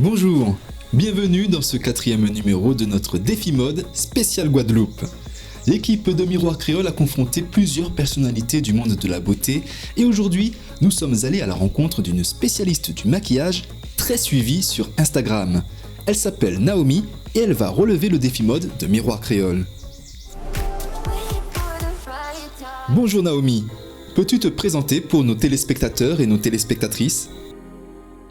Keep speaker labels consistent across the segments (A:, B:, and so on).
A: Bonjour, bienvenue dans ce 4e numéro de notre défi mode spécial Guadeloupe. L'équipe de Miroir Créole a confronté plusieurs personnalités du monde de la beauté et aujourd'hui, nous sommes allés à la rencontre d'une spécialiste du maquillage très suivie sur Instagram. Elle s'appelle Naomi et elle va relever le défi mode de Miroir Créole. Bonjour Naomi, peux-tu te présenter pour nos téléspectateurs et nos téléspectatrices ?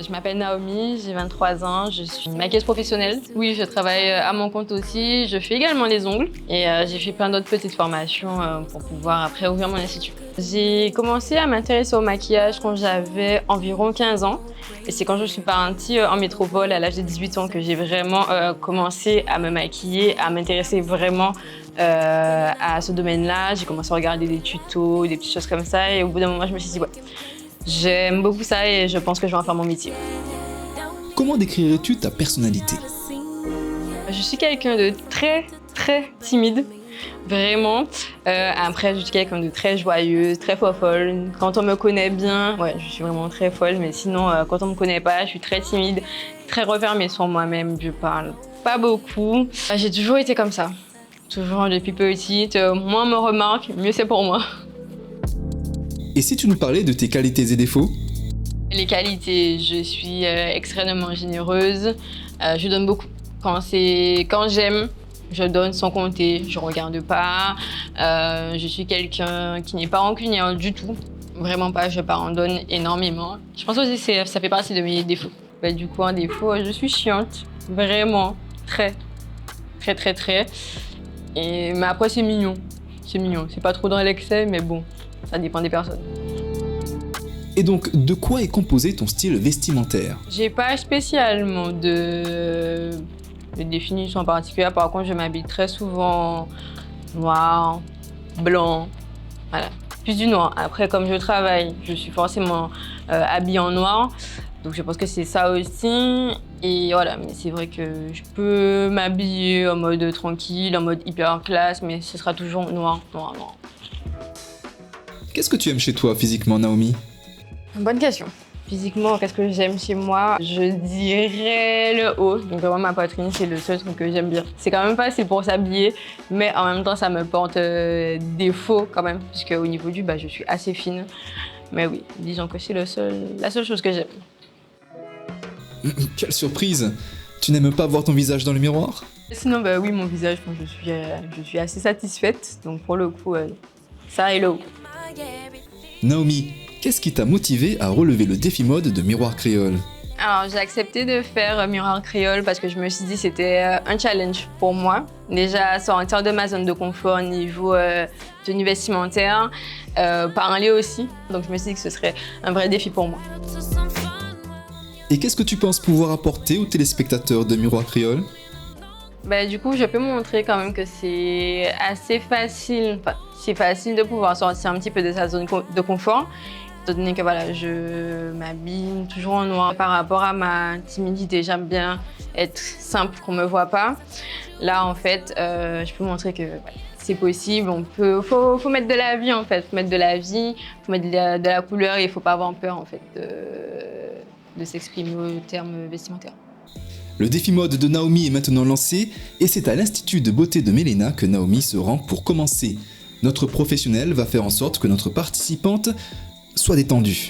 B: Je m'appelle Naomi, j'ai 23 ans, je suis maquilleuse professionnelle. Oui, je travaille à mon compte aussi, je fais également les ongles et j'ai fait plein d'autres petites formations pour pouvoir après ouvrir mon institut. J'ai commencé à m'intéresser au maquillage quand j'avais environ 15 ans et c'est quand je suis partie en métropole à l'âge de 18 ans que j'ai vraiment commencé à me maquiller, à m'intéresser vraiment à ce domaine-là. J'ai commencé à regarder des tutos, des petites choses comme ça et au bout d'un moment, je me suis dit ouais. J'aime beaucoup ça et je pense que je vais en faire mon métier.
A: Comment décrirais-tu ta personnalité ?
B: Je suis quelqu'un de très timide, vraiment. Après, je suis quelqu'un de très joyeuse, très folle. Quand on me connaît bien, ouais, je suis vraiment très folle, mais sinon, quand on me connaît pas, je suis très timide, très refermée sur moi-même, je parle pas beaucoup. J'ai toujours été comme ça, toujours depuis petite. Moins on me remarque, mieux c'est pour moi.
A: Et si tu nous parlais de tes qualités et défauts ?
B: Les qualités, je suis extrêmement généreuse, je donne beaucoup. Quand j'aime, je donne sans compter, je regarde pas. Je suis quelqu'un qui n'est pas rancunier du tout, vraiment pas, je pardonne énormément. Je pense aussi que ça fait partie de mes défauts. Du coup, en défaut, je suis chiante, vraiment, très. Mais après, c'est mignon, c'est pas trop dans l'excès, mais bon. Ça dépend des personnes.
A: Et donc, de quoi est composé ton style vestimentaire ?
B: J'ai pas spécialement de définition particulière. Par contre, je m'habille très souvent noir, blanc, voilà. Plus du noir. Après, comme je travaille, je suis forcément habillée en noir. Donc, je pense que c'est ça aussi. Et voilà, mais c'est vrai que je peux m'habiller en mode tranquille, en mode hyper classe, mais ce sera toujours noir.
A: Qu'est-ce que tu aimes chez toi physiquement, Naomi ?
B: Bonne question. Physiquement, qu'est-ce que j'aime chez moi ? Je dirais le haut. Donc vraiment, ma poitrine, c'est le seul truc que j'aime bien. C'est quand même facile pour s'habiller, mais en même temps, ça me porte défaut quand même, puisque au niveau du bas, je suis assez fine. Mais oui, disons que c'est la seule chose que j'aime.
A: Quelle surprise ! Tu n'aimes pas voir ton visage dans le miroir ?
B: Sinon, oui, mon visage, je suis assez satisfaite. Donc pour le coup, ça et le haut.
A: Naomi, qu'est-ce qui t'a motivé à relever le défi mode de Miroir Créole ?
B: Alors, j'ai accepté de faire Miroir Créole parce que je me suis dit que c'était un challenge pour moi. Déjà, sortir de ma zone de confort au niveau tenue vestimentaire, parler aussi. Donc, je me suis dit que ce serait un vrai défi pour moi.
A: Et qu'est-ce que tu penses pouvoir apporter aux téléspectateurs de Miroir Créole ?
B: Du coup, je peux montrer quand même que c'est assez facile. Enfin, c'est facile de pouvoir sortir un petit peu de sa zone de confort. Étant donné que voilà, je m'habille toujours en noir par rapport à ma timidité. J'aime bien être simple, qu'on ne me voit pas. Là, en fait, je peux montrer que c'est possible. Faut mettre de la vie, en fait. Faut mettre de la vie, faut mettre de la couleur et il ne faut pas avoir peur, en fait, de s'exprimer au terme vestimentaire.
A: Le défi mode de Naomi est maintenant lancé et c'est à l'Institut de beauté de Mélena que Naomi se rend pour commencer. Notre professionnel va faire en sorte que notre participante soit détendue.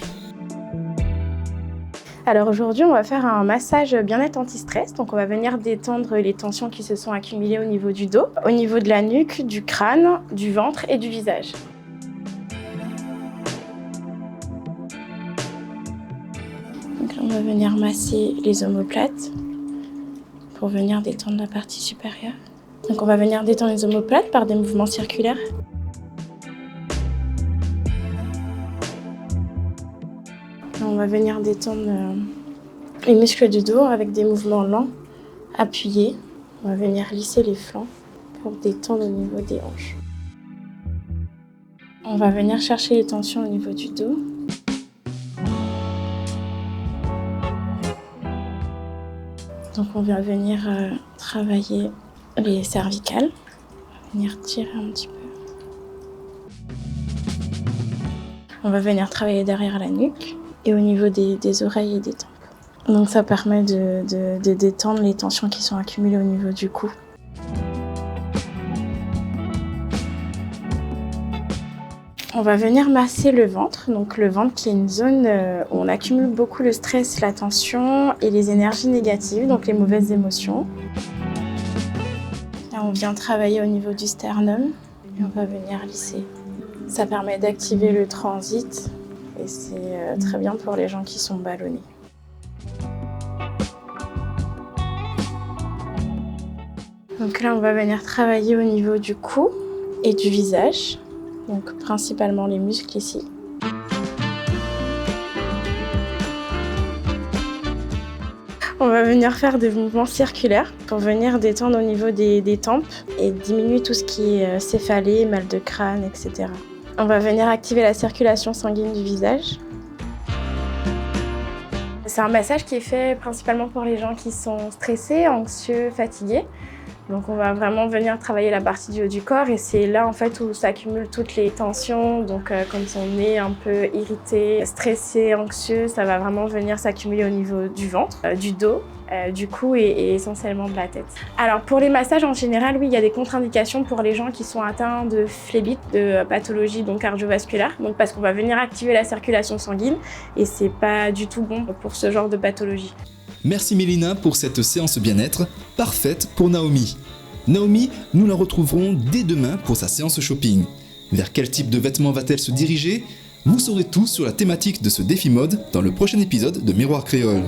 C: Alors aujourd'hui, on va faire un massage bien-être anti-stress. Donc on va venir détendre les tensions qui se sont accumulées au niveau du dos, au niveau de la nuque, du crâne, du ventre et du visage. Donc là, on va venir masser les omoplates pour venir détendre la partie supérieure. Donc on va venir détendre les omoplates par des mouvements circulaires. On va venir détendre les muscles du dos avec des mouvements lents, appuyés. On va venir lisser les flancs pour détendre au niveau des hanches. On va venir chercher les tensions au niveau du dos. Donc on va venir travailler les cervicales. On va venir tirer un petit peu. On va venir travailler derrière la nuque et au niveau des oreilles et des tempes. Donc ça permet de détendre les tensions qui sont accumulées au niveau du cou. On va venir masser le ventre, donc le ventre qui est une zone où on accumule beaucoup le stress, la tension et les énergies négatives, donc les mauvaises émotions. Là, on vient travailler au niveau du sternum et on va venir lisser. Ça permet d'activer le transit et c'est très bien pour les gens qui sont ballonnés. Donc là, on va venir travailler au niveau du cou et du visage. Donc principalement les muscles ici. On va venir faire des mouvements circulaires pour venir détendre au niveau des tempes et diminuer tout ce qui est céphalée, mal de crâne, etc. On va venir activer la circulation sanguine du visage. C'est un massage qui est fait principalement pour les gens qui sont stressés, anxieux, fatigués. Donc on va vraiment venir travailler la partie du haut du corps et c'est là en fait où s'accumulent toutes les tensions. Donc quand on est un peu irrité, stressé, anxieux, ça va vraiment venir s'accumuler au niveau du ventre, du dos, du cou et essentiellement de la tête. Alors pour les massages en général, oui, il y a des contre-indications pour les gens qui sont atteints de phlébite, de pathologie donc cardiovasculaire. Donc parce qu'on va venir activer la circulation sanguine et c'est pas du tout bon pour ce genre de pathologie.
A: Merci Mélina pour cette séance bien-être parfaite pour Naomi. Naomi, nous la retrouverons dès demain pour sa séance shopping. Vers quel type de vêtements va-t-elle se diriger ? Vous saurez tout sur la thématique de ce défi mode dans le prochain épisode de Miroir Créole.